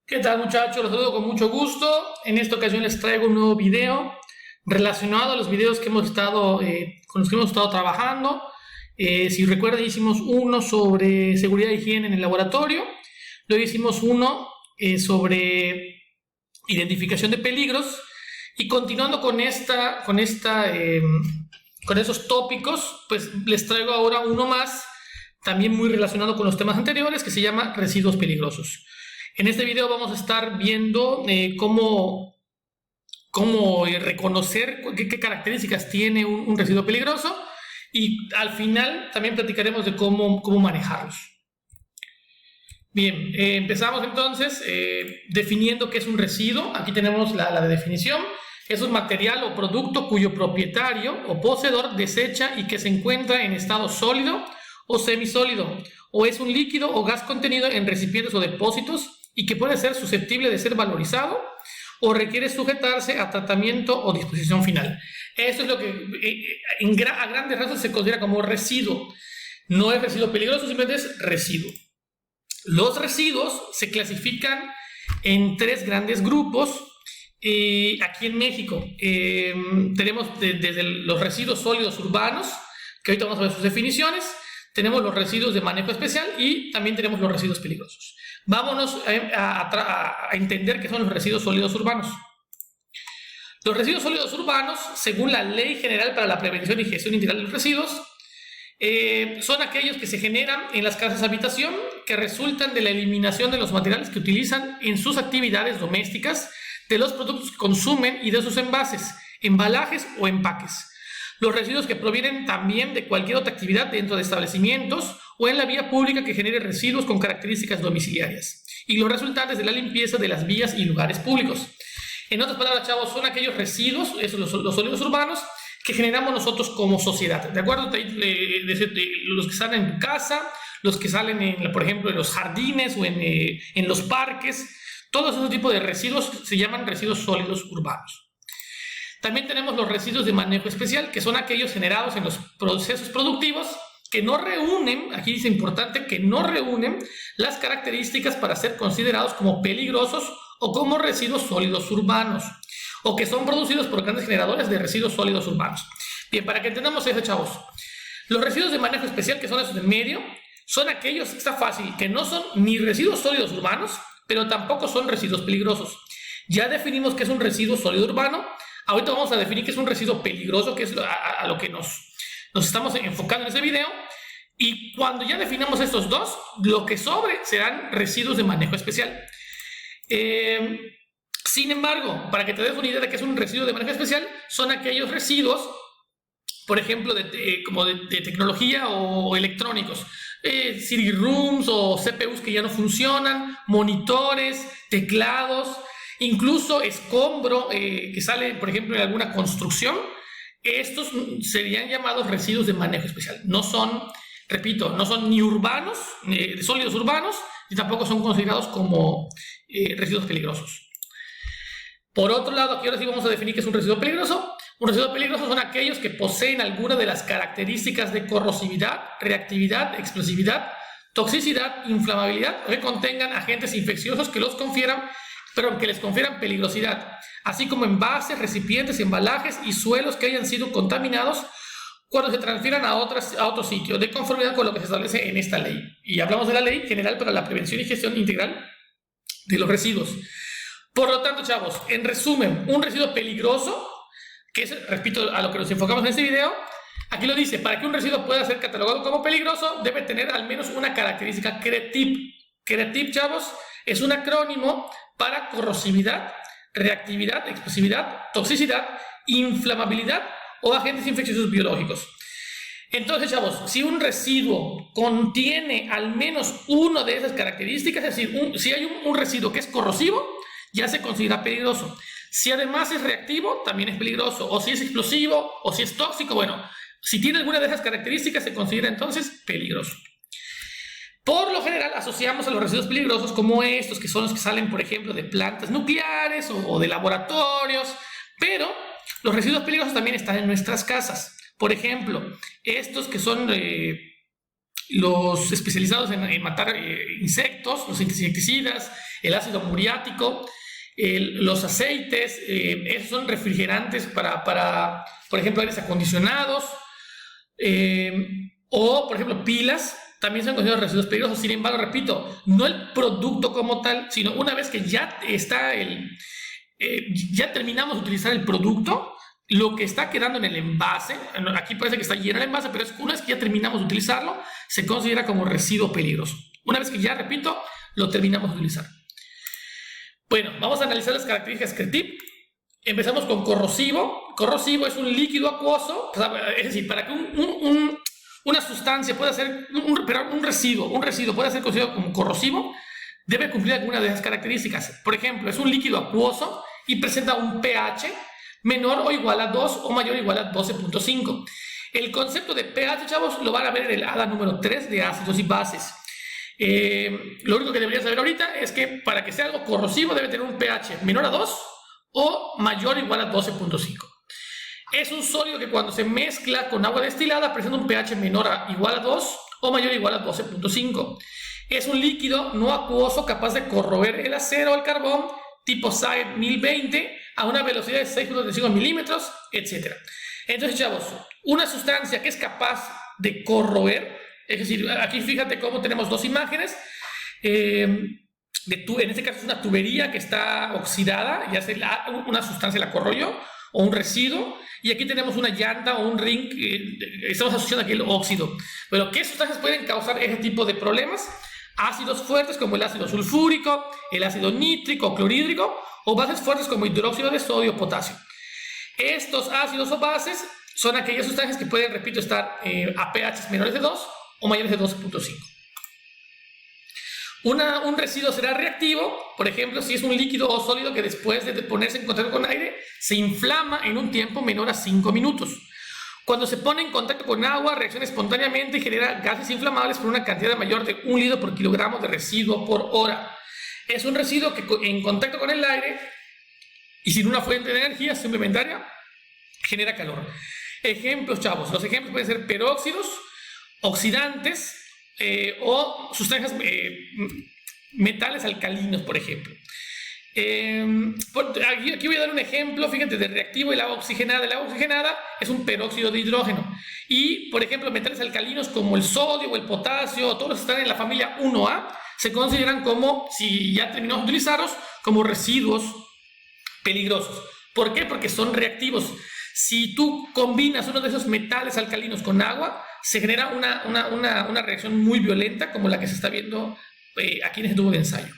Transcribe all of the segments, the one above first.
¿Qué tal, muchachos? Los saludo con mucho gusto. En esta ocasión les traigo un nuevo video relacionado a los videos que hemos estado, con los que hemos estado trabajando. Si recuerdan, hicimos uno sobre seguridad e higiene en el laboratorio. Luego hicimos uno sobre identificación de peligros. Y continuando con esos tópicos, pues les traigo ahora uno más, también muy relacionado con los temas anteriores, que se llama residuos peligrosos. En este video vamos a estar viendo cómo reconocer qué características tiene un residuo peligroso, y al final también platicaremos de cómo manejarlos. Bien, empezamos entonces definiendo qué es un residuo. Aquí tenemos la definición. Es un material o producto cuyo propietario o poseedor desecha y que se encuentra en estado sólido o semisólido, o es un líquido o gas contenido en recipientes o depósitos y que puede ser susceptible de ser valorizado o requiere sujetarse a tratamiento o disposición final. Esto es lo que a grandes rasgos se considera como residuo. No es residuo peligroso, simplemente es residuo. Los residuos se clasifican en tres grandes grupos. Aquí en México tenemos desde los residuos sólidos urbanos, que ahorita vamos a ver sus definiciones. Tenemos los residuos de manejo especial y también tenemos los residuos peligrosos. Vámonos a entender qué son los residuos sólidos urbanos. Los residuos sólidos urbanos, según la Ley General para la Prevención y Gestión Integral de los Residuos, son aquellos que se generan en las casas de habitación que resultan de la eliminación de los materiales que utilizan en sus actividades domésticas, de los productos que consumen y de sus envases, embalajes o empaques. Los residuos que provienen también de cualquier otra actividad dentro de establecimientos o en la vía pública que genere residuos con características domiciliarias. Y los resultantes de la limpieza de las vías y lugares públicos. En otras palabras, chavos, son aquellos residuos, esos los sólidos urbanos, que generamos nosotros como sociedad. ¿De acuerdo? Los que salen en tu casa, los que salen, por ejemplo, en los jardines o en los parques. Todos esos tipos de residuos se llaman residuos sólidos urbanos. También tenemos los residuos de manejo especial, que son aquellos generados en los procesos productivos que no reúnen, aquí dice importante, que no reúnen las características para ser considerados como peligrosos o como residuos sólidos urbanos, o que son producidos por grandes generadores de residuos sólidos urbanos. Bien, para que entendamos eso, chavos, los residuos de manejo especial, que son esos del medio, son aquellos, está fácil, que no son ni residuos sólidos urbanos, pero tampoco son residuos peligrosos. Ya definimos qué es un residuo sólido urbano. Ahorita vamos a definir qué es un residuo peligroso, que es a lo que nos estamos enfocando en este video. Y cuando ya definamos estos dos, lo que sobre serán residuos de manejo especial. Sin embargo, para que te des una idea de qué es un residuo de manejo especial, son aquellos residuos, por ejemplo, como de tecnología o electrónicos. CD-ROOMs o CPUs que ya no funcionan, monitores, teclados, incluso escombro que sale, por ejemplo, en alguna construcción. Estos serían llamados residuos de manejo especial. No son, repito, no son ni urbanos, ni sólidos urbanos, ni tampoco son considerados como residuos peligrosos. Por otro lado, aquí ahora sí vamos a definir qué es un residuo peligroso. Un residuo peligroso son aquellos que poseen alguna de las características de corrosividad, reactividad, explosividad, toxicidad, inflamabilidad, o que contengan agentes infecciosos que les confieran peligrosidad, así como envases, recipientes, embalajes y suelos que hayan sido contaminados cuando se transfieran a otro sitio, de conformidad con lo que se establece en esta ley. Y hablamos de la Ley General para la Prevención y Gestión Integral de los Residuos. Por lo tanto, chavos, en resumen, un residuo peligroso, que es, repito, a lo que nos enfocamos en este video, aquí lo dice: para que un residuo pueda ser catalogado como peligroso, debe tener al menos una característica CRETIP. CRETIP, chavos, es un acrónimo para corrosividad, reactividad, explosividad, toxicidad, inflamabilidad o agentes infecciosos biológicos. Entonces, chavos, si un residuo contiene al menos una de esas características, es decir, si hay un residuo que es corrosivo, ya se considera peligroso. Si además es reactivo, también es peligroso. O si es explosivo, o si es tóxico, bueno, si tiene alguna de esas características, se considera entonces peligroso. Por lo general asociamos a los residuos peligrosos como estos, que son los que salen, por ejemplo, de plantas nucleares o de laboratorios, pero los residuos peligrosos también están en nuestras casas. Por ejemplo, estos que son los especializados en matar insectos, los insecticidas, el ácido muriático, los aceites, esos son refrigerantes para, por ejemplo, aires acondicionados, o, por ejemplo, pilas, también son considerados residuos peligrosos. Sin embargo, repito, no el producto como tal, sino una vez que ya está ya terminamos de utilizar el producto, lo que está quedando en el envase, aquí parece que está lleno el envase, pero una vez que ya terminamos de utilizarlo, se considera como residuo peligroso. Una vez que ya, repito, lo terminamos de utilizar. Bueno, vamos a analizar las características CRETIP. Empezamos con corrosivo. Corrosivo es un líquido acuoso, es decir, para que una sustancia pueda ser, un residuo pueda ser considerado como corrosivo, debe cumplir alguna de esas características. Por ejemplo, es un líquido acuoso y presenta un pH menor o igual a 2 o mayor o igual a 12.5. El concepto de pH, chavos, lo van a ver en el ADA número 3 de ácidos y bases. Lo único que deberían saber ahorita es que para que sea algo corrosivo debe tener un pH menor a 2 o mayor o igual a 12.5. Es un sólido que cuando se mezcla con agua destilada presenta un pH menor a igual a 2 o mayor o igual a 12.5. Es un líquido no acuoso capaz de corroer el acero o el carbón tipo SAE 1020 a una velocidad de 6.5 milímetros, etc. Entonces, chavos, una sustancia que es capaz de corroer, es decir, aquí fíjate cómo tenemos dos imágenes. En este caso es una tubería que está oxidada, ya sea una sustancia la corroyó o un residuo, y aquí tenemos una llanta o un ring, estamos asociando aquí el óxido. Pero ¿qué sustancias pueden causar ese tipo de problemas? Ácidos fuertes como el ácido sulfúrico, el ácido nítrico o clorhídrico, o bases fuertes como hidróxido de sodio o potasio. Estos ácidos o bases son aquellas sustancias que pueden, repito, estar a pH menores de 2 o mayores de 12.5. Un residuo será reactivo, por ejemplo, si es un líquido o sólido que después de ponerse en contacto con aire se inflama en un tiempo menor a 5 minutos. Cuando se pone en contacto con agua, reacciona espontáneamente y genera gases inflamables por una cantidad mayor de 1 litro por kilogramo de residuo por hora. Es un residuo que en contacto con el aire y sin una fuente de energía suplementaria genera calor. Ejemplos, chavos. Los ejemplos pueden ser peróxidos, oxidantes o sustancias, metales alcalinos, por ejemplo. Aquí voy a dar un ejemplo, fíjate, de reactivo, el agua oxigenada. El agua oxigenada es un peróxido de hidrógeno. Y, por ejemplo, metales alcalinos como el sodio o el potasio, todos los que están en la familia 1A, se consideran como, si ya terminamos de utilizarlos, como residuos peligrosos. ¿Por qué? Porque son reactivos. Si tú combinas uno de esos metales alcalinos con agua, se genera una reacción muy violenta, como la que se está viendo aquí en este tubo de ensayo.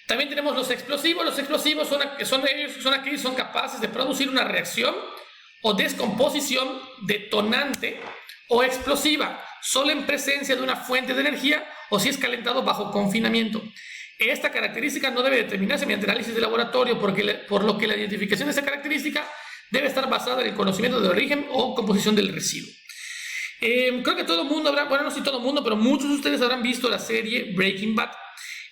También tenemos los explosivos. Los explosivos son aquellos que son capaces de producir una reacción o descomposición detonante o explosiva, solo en presencia de una fuente de energía o si es calentado bajo confinamiento. Esta característica no debe determinarse mediante análisis de laboratorio, por lo que la identificación de esta característica debe estar basada en el conocimiento de origen o composición del residuo. Creo que todo el mundo habrá, bueno, no sé todo el mundo, pero muchos de ustedes habrán visto la serie Breaking Bad.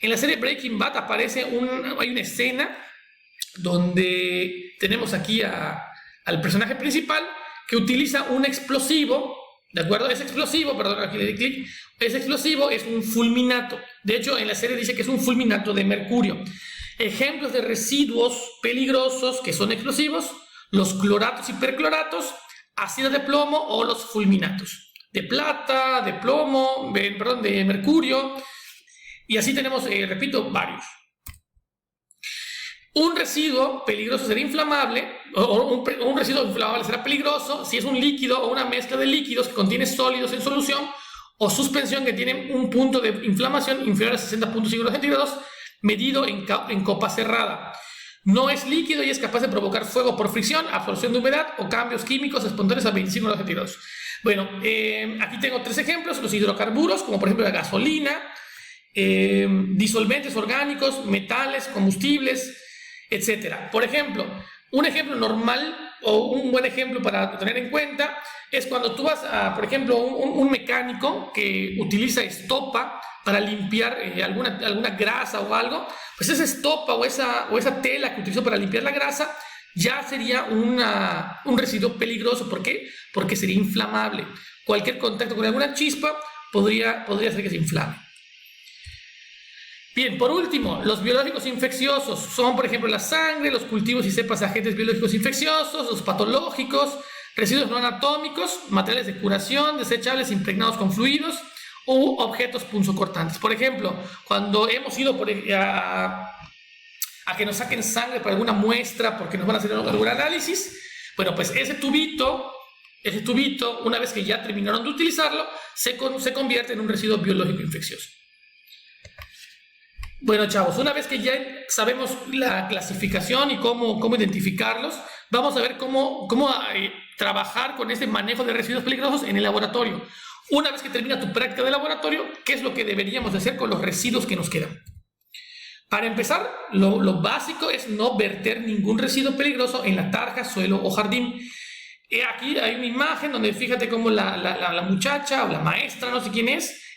En la serie Breaking Bad aparece hay una escena donde tenemos aquí al personaje principal que utiliza un explosivo, ¿de acuerdo? Ese explosivo, perdón, aquí le di clic, ese explosivo es un fulminato. De hecho, en la serie dice que es un fulminato de mercurio. Ejemplos de residuos peligrosos que son explosivos: los cloratos y percloratos, ácido de plomo o los fulminatos de plata, de plomo, de mercurio. Y así tenemos, repito, varios. Un residuo peligroso será inflamable, o un residuo inflamable será peligroso si es un líquido o una mezcla de líquidos que contiene sólidos en solución o suspensión que tienen un punto de inflamación inferior a 60.5 grados centígrados medido en copa cerrada. No es líquido y es capaz de provocar fuego por fricción, absorción de humedad o cambios químicos espontáneos a 25 grados centígrados. Bueno, aquí tengo 3 ejemplos: los hidrocarburos, como por ejemplo la gasolina, disolventes orgánicos, metales, combustibles, etc. Por ejemplo, un ejemplo normal o un buen ejemplo para tener en cuenta es cuando tú vas a, por ejemplo, un mecánico que utiliza estopa para limpiar alguna grasa o algo. Pues esa estopa o esa tela que utilizó para limpiar la grasa ya sería un residuo peligroso. ¿Por qué? Porque sería inflamable. Cualquier contacto con alguna chispa podría hacer que se inflame. Bien, por último, los biológicos infecciosos son, por ejemplo, la sangre, los cultivos y cepas de agentes biológicos infecciosos, los patológicos, residuos no anatómicos, materiales de curación, desechables impregnados con fluidos u objetos punzocortantes. Por ejemplo, cuando hemos ido a que nos saquen sangre para alguna muestra porque nos van a hacer algún análisis, bueno, pues ese tubito, una vez que ya terminaron de utilizarlo, se convierte en un residuo biológico infeccioso. Bueno, chavos, una vez que ya sabemos la clasificación y cómo identificarlos, vamos a ver cómo trabajar con este manejo de residuos peligrosos en el laboratorio. Una vez que termina tu práctica de laboratorio, ¿qué es lo que deberíamos hacer con los residuos que nos quedan? Para empezar, lo básico es no verter ningún residuo peligroso en la tarja, suelo o jardín. Aquí hay una imagen donde fíjate cómo la muchacha o la maestra, no sé quién es,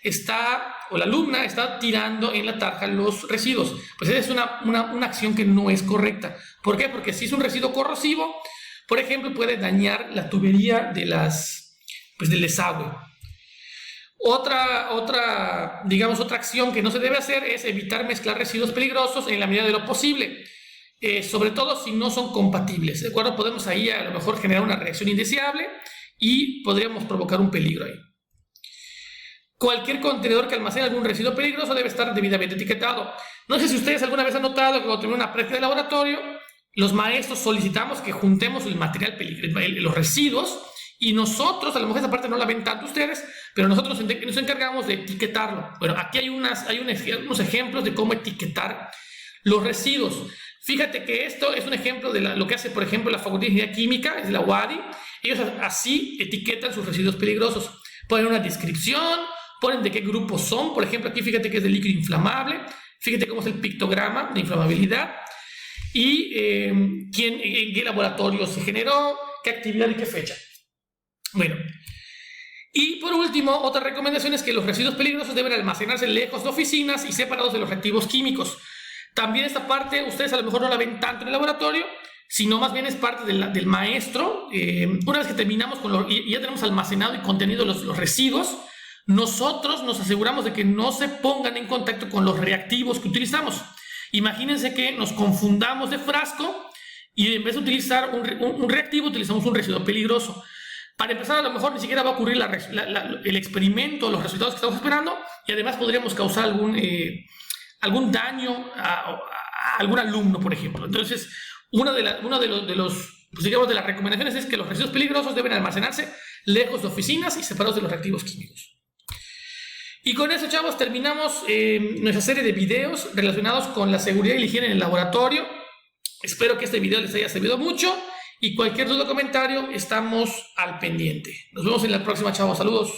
o la alumna está tirando en la tarja los residuos. Pues esa es una acción que no es correcta. ¿Por qué? Porque si es un residuo corrosivo, por ejemplo, puede dañar la tubería del desagüe. Otra acción que no se debe hacer es evitar mezclar residuos peligrosos en la medida de lo posible, sobre todo si no son compatibles, ¿de acuerdo? Podemos ahí a lo mejor generar una reacción indeseable y podríamos provocar un peligro ahí. Cualquier contenedor que almacene algún residuo peligroso debe estar debidamente etiquetado. No sé si ustedes alguna vez han notado que cuando tenemos una práctica de laboratorio, los maestros solicitamos que juntemos el material peligroso, los residuos, y nosotros, a lo mejor esa parte no la ven tanto ustedes, pero nosotros nos encargamos de etiquetarlo. Bueno, aquí hay unos ejemplos de cómo etiquetar los residuos. Fíjate que esto es un ejemplo de lo que hace, por ejemplo, la Facultad de Ingeniería Química, es la UADY. Ellos así etiquetan sus residuos peligrosos. Ponen una descripción, ponen de qué grupo son. Por ejemplo, aquí fíjate que es de líquido inflamable. Fíjate cómo es el pictograma de inflamabilidad. Y en qué laboratorio se generó, qué actividad y qué fecha. Bueno, y por último, otra recomendación es que los residuos peligrosos deben almacenarse lejos de oficinas y separados de los reactivos químicos. También esta parte ustedes a lo mejor no la ven tanto en el laboratorio, sino más bien es parte del maestro. Una vez que terminamos y ya tenemos almacenado y contenido los residuos, nosotros nos aseguramos de que no se pongan en contacto con los reactivos que utilizamos. Imagínense que nos confundamos de frasco y en vez de utilizar un reactivo, utilizamos un residuo peligroso. Para empezar, a lo mejor ni siquiera va a ocurrir el experimento, los resultados que estamos esperando, y además podríamos causar algún daño a algún alumno, por ejemplo. Entonces, una de las recomendaciones es que los residuos peligrosos deben almacenarse lejos de oficinas y separados de los reactivos químicos. Y con eso, chavos, terminamos nuestra serie de videos relacionados con la seguridad y la higiene en el laboratorio. Espero que este video les haya servido mucho. Y cualquier duda o comentario, estamos al pendiente. Nos vemos en la próxima, chavos. Saludos.